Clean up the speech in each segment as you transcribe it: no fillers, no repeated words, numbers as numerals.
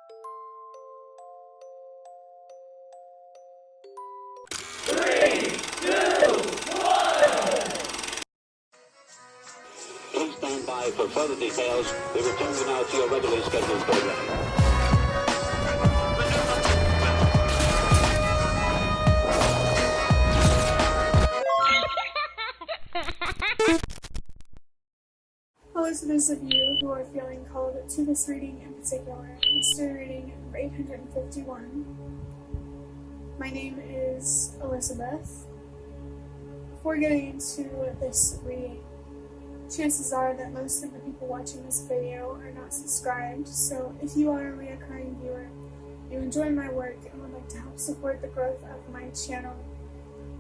Please stand by for further details. We return you now to your regularly scheduled program. Hello to those of you who are feeling called to this reading in particular, mystery reading number 851. My name is Elizabeth. Before getting into this reading, chances are that most of the people watching this video are not subscribed, so if you are a reoccurring viewer, you enjoy my work and would like to help support the growth of my channel,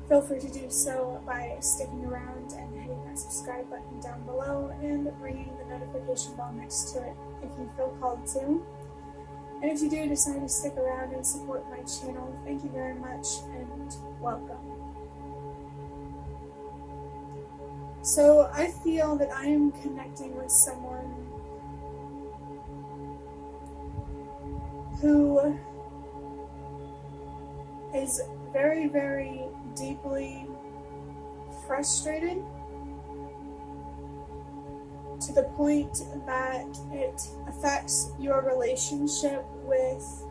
feel free to do so by sticking around and hitting that subscribe button down below and ringing the notification bell next to it if you feel called to. And if you do decide to stick around and support my channel, thank you very much and welcome. So I feel that I am connecting with someone who is very, very deeply frustrated to the point that it affects your relationship with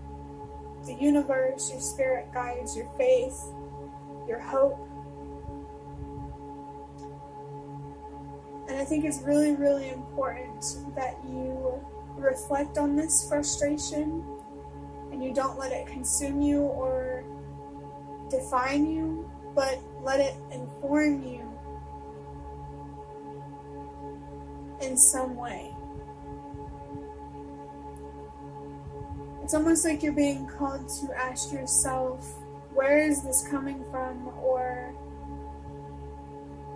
the universe, your spirit guides, your faith, your hope. And I think it's really, really important that you reflect on this frustration and you don't let it consume you or define you, but let it inform you in some way. It's almost like you're being called to ask yourself, where is this coming from, or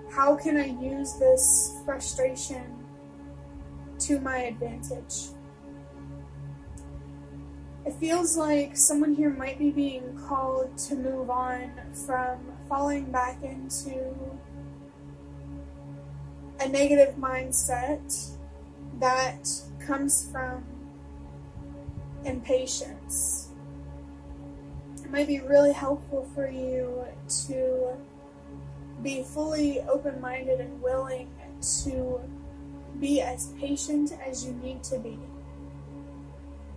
how can I use this frustration to my advantage? It feels like someone here might be being called to move on from falling back into a negative mindset that comes from impatience. It might be really helpful for you to be fully open-minded and willing to be as patient as you need to be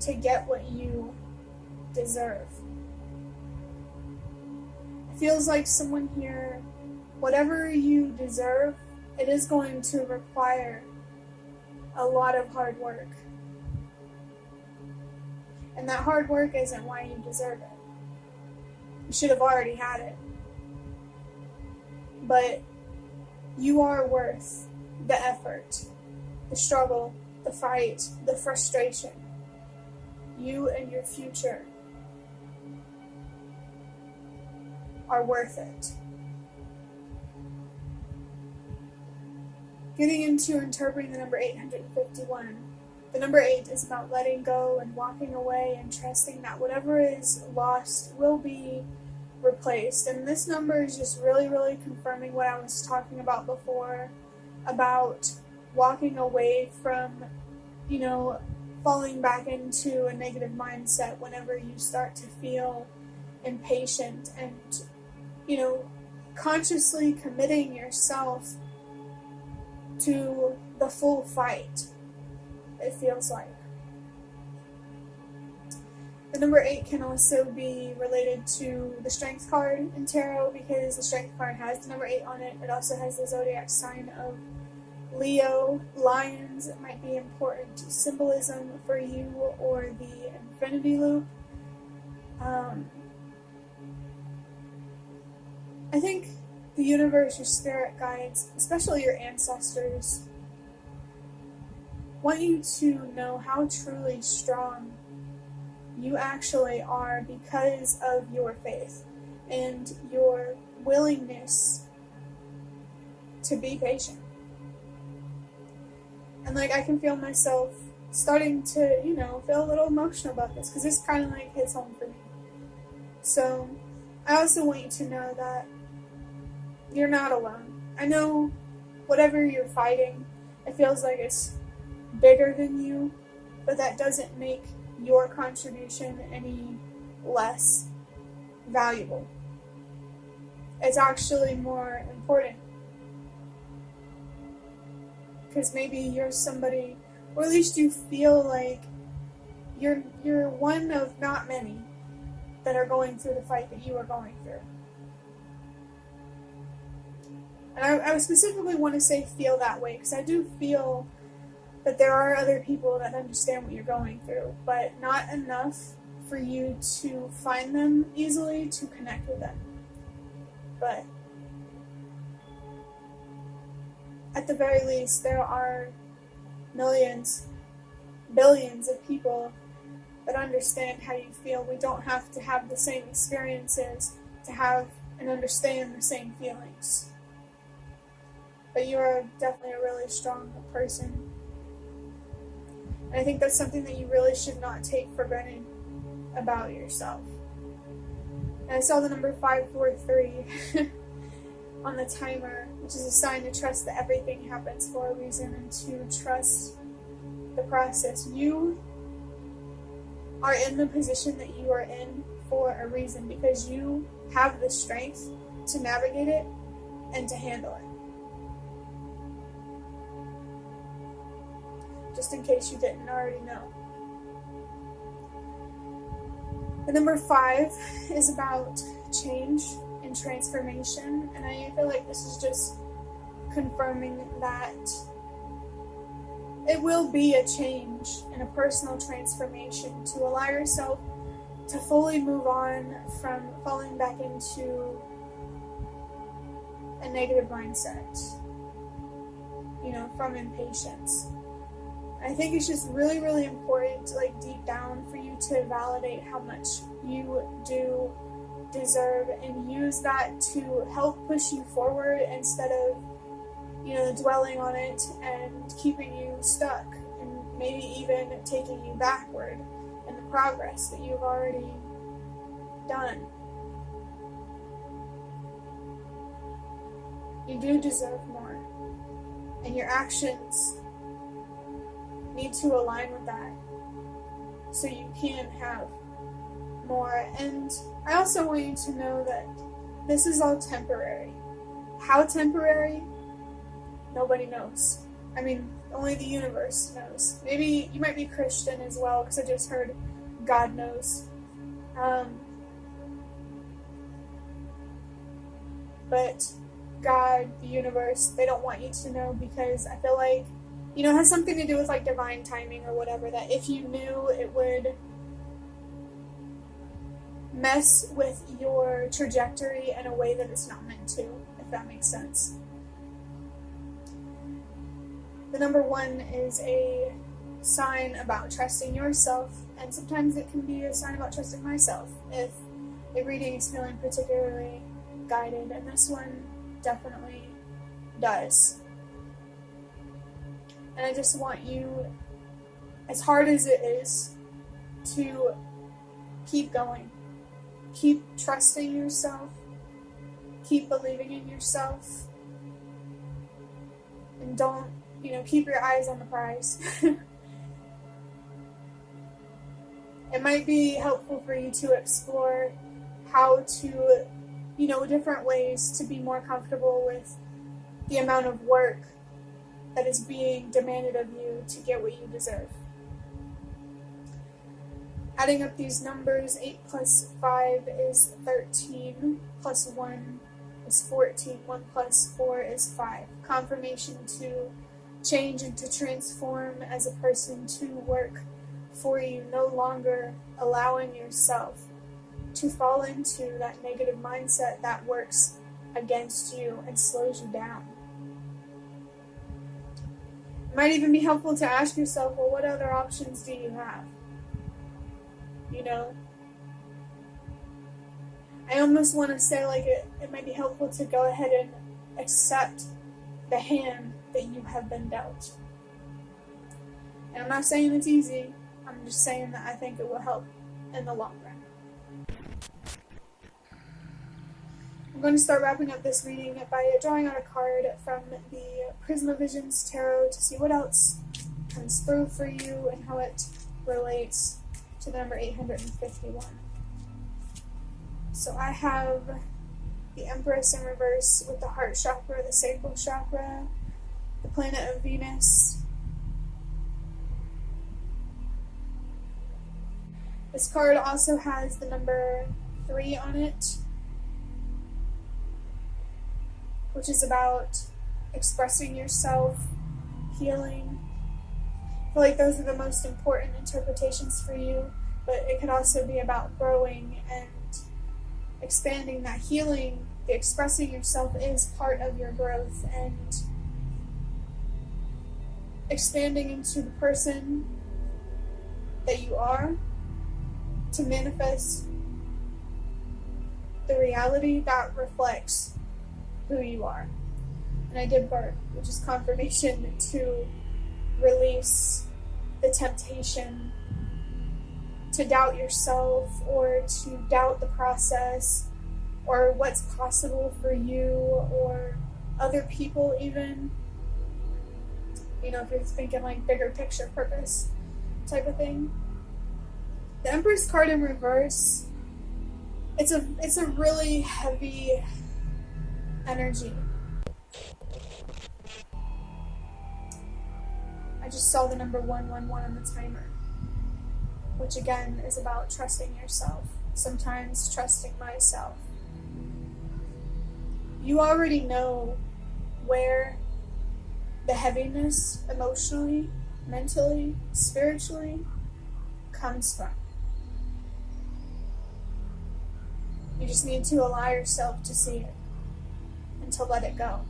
to get what you deserve. It feels like someone here, whatever you deserve, it is going to require a lot of hard work. And that hard work isn't why you deserve it. You should have already had it. But you are worth the effort, the struggle, the fight, the frustration. You and your future are worth it. Getting into interpreting the number 851. The number 8 is about letting go and walking away and trusting that whatever is lost will be replaced. And this number is just really, really confirming what I was talking about before, about walking away from, falling back into a negative mindset whenever you start to feel impatient and, consciously committing yourself to the full fight, it feels like. The number 8 can also be related to the Strength card in Tarot because the Strength card has the number 8 on it. It also has the zodiac sign of Leo, lions. It might be important symbolism for you, or the infinity loop. I think the universe, your spirit guides, especially your ancestors, want you to know how truly strong you actually are because of your faith and your willingness to be patient. And I can feel myself starting to, feel a little emotional about this because this kind of hits home for me. So I also want you to know that you're not alone. I know whatever you're fighting, it feels like it's bigger than you, but that doesn't make your contribution any less valuable. It's actually more important. Because maybe you're somebody, or at least you feel like you're one of not many that are going through the fight that you are going through. And I specifically want to say feel that way, because I do feel that there are other people that understand what you're going through, but not enough for you to find them easily to connect with them. But at the very least, there are millions, billions of people that understand how you feel. We don't have to have the same experiences to have and understand the same feelings. But you are definitely a really strong person. And I think that's something that you really should not take for granted about yourself. And I saw the number 543 on the timer, which is a sign to trust that everything happens for a reason and to trust the process. You are in the position that you are in for a reason, because you have the strength to navigate it and to handle it. Just in case you didn't already know. The number 5 is about change and transformation, and I feel like this is just confirming that it will be a change and a personal transformation to allow yourself to fully move on from falling back into a negative mindset, from impatience. I think it's just really, really important, like deep down, for you to validate how much you do deserve and use that to help push you forward instead of, dwelling on it and keeping you stuck and maybe even taking you backward in the progress that you've already done. You do deserve more, and your actions need to align with that so you can have more. And I also want you to know that this is all temporary. How temporary? Nobody knows. I mean, only the universe knows. Maybe you might be Christian as well, because I just heard God knows. But God, the universe, they don't want you to know, because I feel like it has something to do with like divine timing or whatever, that if you knew, it would mess with your trajectory in a way that it's not meant to, if that makes sense. The number 1 is a sign about trusting yourself, and sometimes it can be a sign about trusting myself if a reading is feeling particularly guided, and this one definitely does. And I just want you, as hard as it is, to keep going. Keep trusting yourself. Keep believing in yourself. And don't, keep your eyes on the prize. It might be helpful for you to explore how to, different ways to be more comfortable with the amount of work that is being demanded of you to get what you deserve. Adding up these numbers, 8 plus 5 is 13, plus 1 is 14, 1 plus 4 is 5. Confirmation to change and to transform as a person, to work for you, no longer allowing yourself to fall into that negative mindset that works against you and slows you down. It might even be helpful to ask yourself, well, what other options do you have? I almost want to say, like, it might be helpful to go ahead and accept the hand that you have been dealt. And I'm not saying it's easy. I'm just saying that I think it will help in the long run. I'm going to start wrapping up this reading by drawing out a card from the Prism of Visions Tarot to see what else comes through for you and how it relates to the number 851. So I have the Empress in reverse with the heart chakra, the sacral chakra, the planet of Venus. This card also has the number 3 on it, which is about expressing yourself, healing. I feel like those are the most important interpretations for you, but it could also be about growing and expanding. That healing, the expressing yourself is part of your growth, and expanding into the person that you are to manifest the reality that reflects who you are. And I did birth, which is confirmation to release the temptation to doubt yourself or to doubt the process or what's possible for you or other people even. You know, if you're thinking like bigger picture purpose type of thing. The Empress card in reverse, it's a really heavy energy. I just saw the number 111 on the timer, which again is about trusting yourself, sometimes trusting myself. You already know where the heaviness emotionally, mentally, spiritually comes from. You just need to allow yourself to see it and to let it go.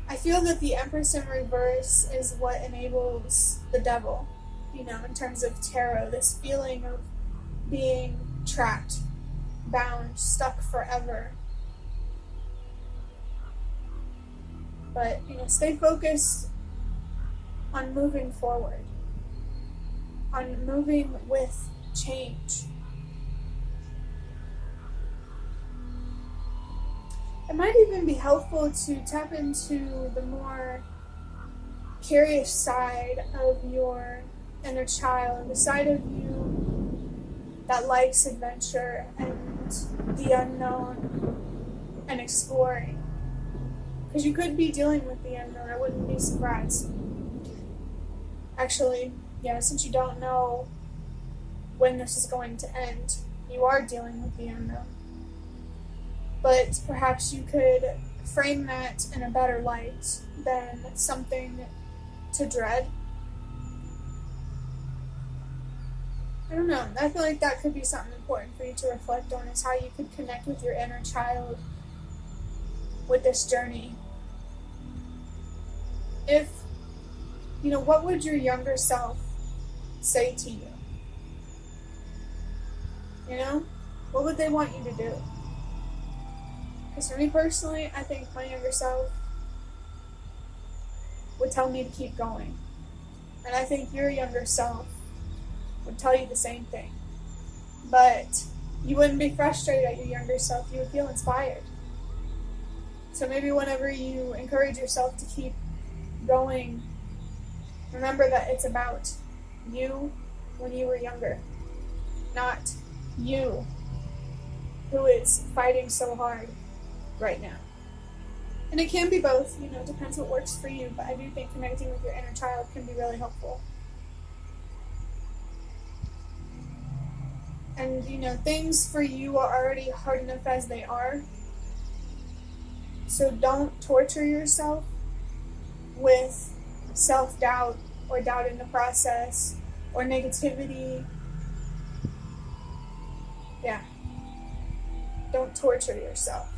I feel that the Empress in reverse is what enables the devil, you know, in terms of tarot, this feeling of being trapped, bound, stuck forever. But, you know, stay focused on moving forward, on moving with change. It might even be helpful to tap into the more curious side of your inner child, the side of you that likes adventure and the unknown and exploring. Because you could be dealing with the unknown, I wouldn't be surprised. Actually, yeah, since you don't know when this is going to end, you are dealing with the unknown. But perhaps you could frame that in a better light than something to dread. I don't know. I feel like that could be something important for you to reflect on, is how you could connect with your inner child with this journey. If, you know, what would your younger self say to you? You know? What would they want you to do? Because for me personally, I think my younger self would tell me to keep going. And I think your younger self would tell you the same thing. But you wouldn't be frustrated at your younger self, you would feel inspired. So maybe whenever you encourage yourself to keep going, remember that it's about you when you were younger, not you who is fighting so hard right now. And it can be both, you know, it depends what works for you, but I do think connecting with your inner child can be really helpful. And, you know, things for you are already hard enough as they are. So don't torture yourself with self-doubt or doubt in the process or negativity. Yeah. Don't torture yourself.